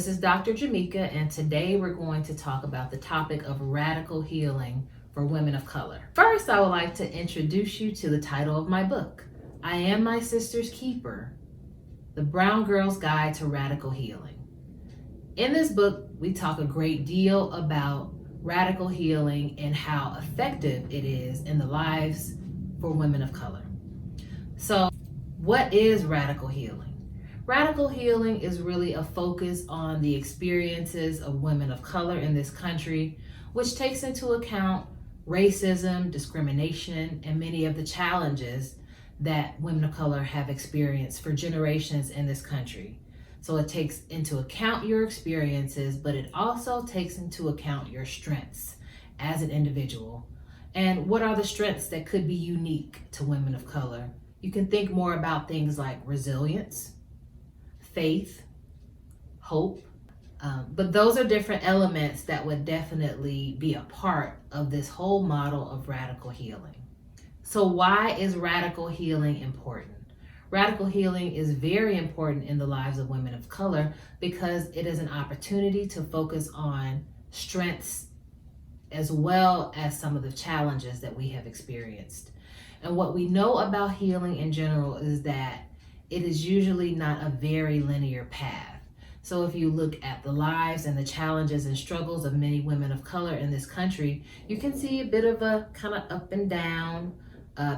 This is Dr. Jameca, and today we're going to talk about the topic of radical healing for women of color. First, I would like to introduce you to the title of my book, I Am My Sister's Keeper, The Brown Girl's Guide to Radical Healing. In this book, we talk a great deal about radical healing and how effective it is in the lives for women of color. So, what is radical healing? Radical healing is really a focus on the experiences of women of color in this country, which takes into account racism, discrimination, and many of the challenges that women of color have experienced for generations in this country. So it takes into account your experiences, but it also takes into account your strengths as an individual. And what are the strengths that could be unique to women of color? You can think more about things like resilience, faith, hope, but those are different elements that would definitely be a part of this whole model of radical healing. So why is radical healing important? Radical healing is very important in the lives of women of color because it is an opportunity to focus on strengths as well as some of the challenges that we have experienced. And what we know about healing in general is that it is usually not a very linear path. So if you look at the lives and the challenges and struggles of many women of color in this country, you can see a bit of a kind of up and down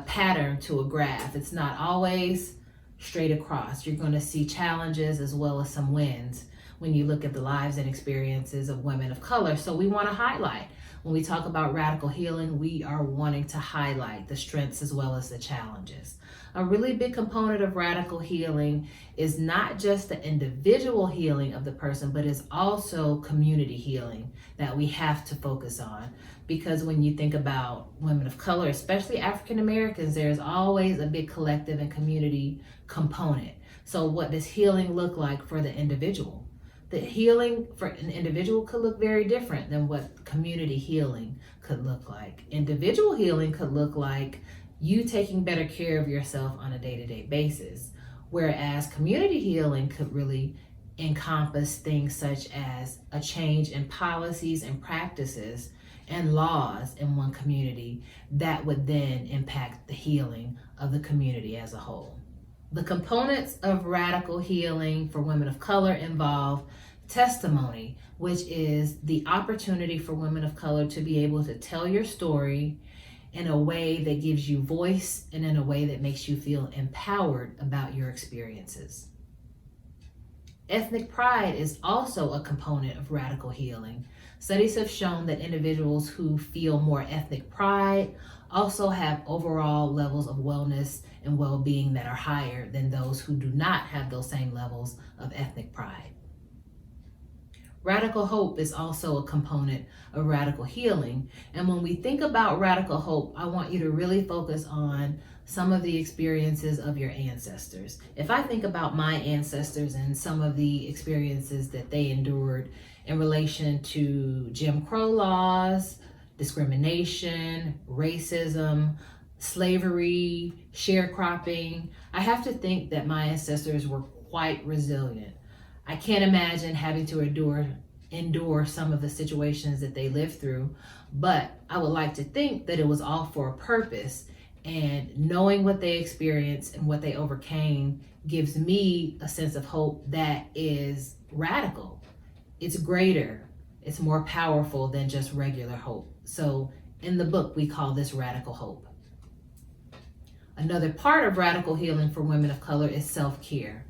pattern to a graph. It's not always straight across. You're going to see challenges as well as some wins when you look at the lives and experiences of women of color. So we want to highlight, when we talk about radical healing, we are wanting to highlight the strengths as well as the challenges. A really big component of radical healing is not just the individual healing of the person, but is also community healing that we have to focus on. Because when you think about women of color, especially African Americans, there's always a big collective and community component. So what does healing look like for the individual? The healing for an individual could look very different than what community healing could look like. Individual healing could look like you taking better care of yourself on a day-to-day basis, whereas community healing could really encompass things such as a change in policies and practices and laws in one community that would then impact the healing of the community as a whole. The components of radical healing for women of color involve testimony, which is the opportunity for women of color to be able to tell your story in a way that gives you voice and in a way that makes you feel empowered about your experiences. Ethnic pride is also a component of radical healing. Studies have shown that individuals who feel more ethnic pride also have overall levels of wellness and well-being that are higher than those who do not have those same levels of ethnic pride. Radical hope is also a component of radical healing. And when we think about radical hope, I want you to really focus on some of the experiences of your ancestors. If I think about my ancestors and some of the experiences that they endured in relation to Jim Crow laws, discrimination, racism, slavery, sharecropping, I have to think that my ancestors were quite resilient. I can't imagine having to endure some of the situations that they lived through, but I would like to think that it was all for a purpose, and knowing what they experienced and what they overcame gives me a sense of hope that is radical. It's greater, it's more powerful than just regular hope. So in the book, we call this radical hope. Another part of radical healing for women of color is self-care.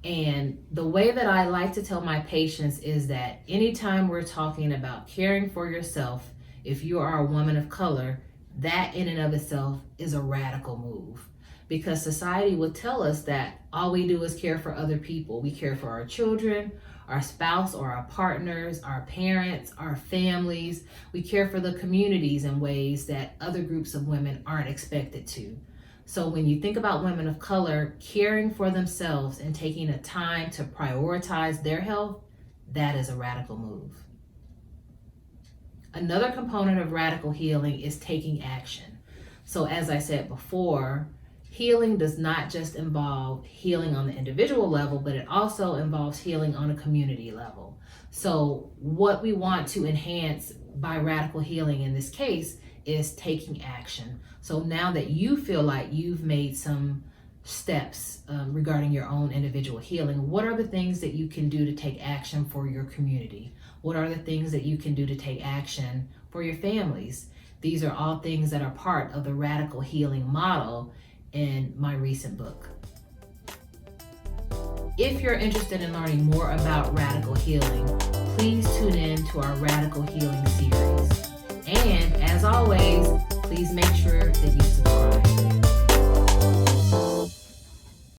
And the way that I like to tell my patients is that anytime we're talking about caring for yourself, if you are a woman of color, that in and of itself is a radical move. Because society will tell us that all we do is care for other people. We care for our children, our spouse or our partners, our parents, our families. We care for the communities in ways that other groups of women aren't expected to. So when you think about women of color caring for themselves and taking a time to prioritize their health, that is a radical move. Another component of radical healing is taking action. So as I said before, Healing does not just involve healing on the individual level, but it also involves healing on a community level. So what we want to enhance by radical healing in this case is taking action. So now that you feel like you've made some steps regarding your own individual healing, what are the things that you can do to take action for your community? What are the things that you can do to take action for your families? These are all things that are part of the radical healing model in my recent book. If you're interested in learning more about radical healing, please tune in to our Radical Healing series. And as always, please make sure that you subscribe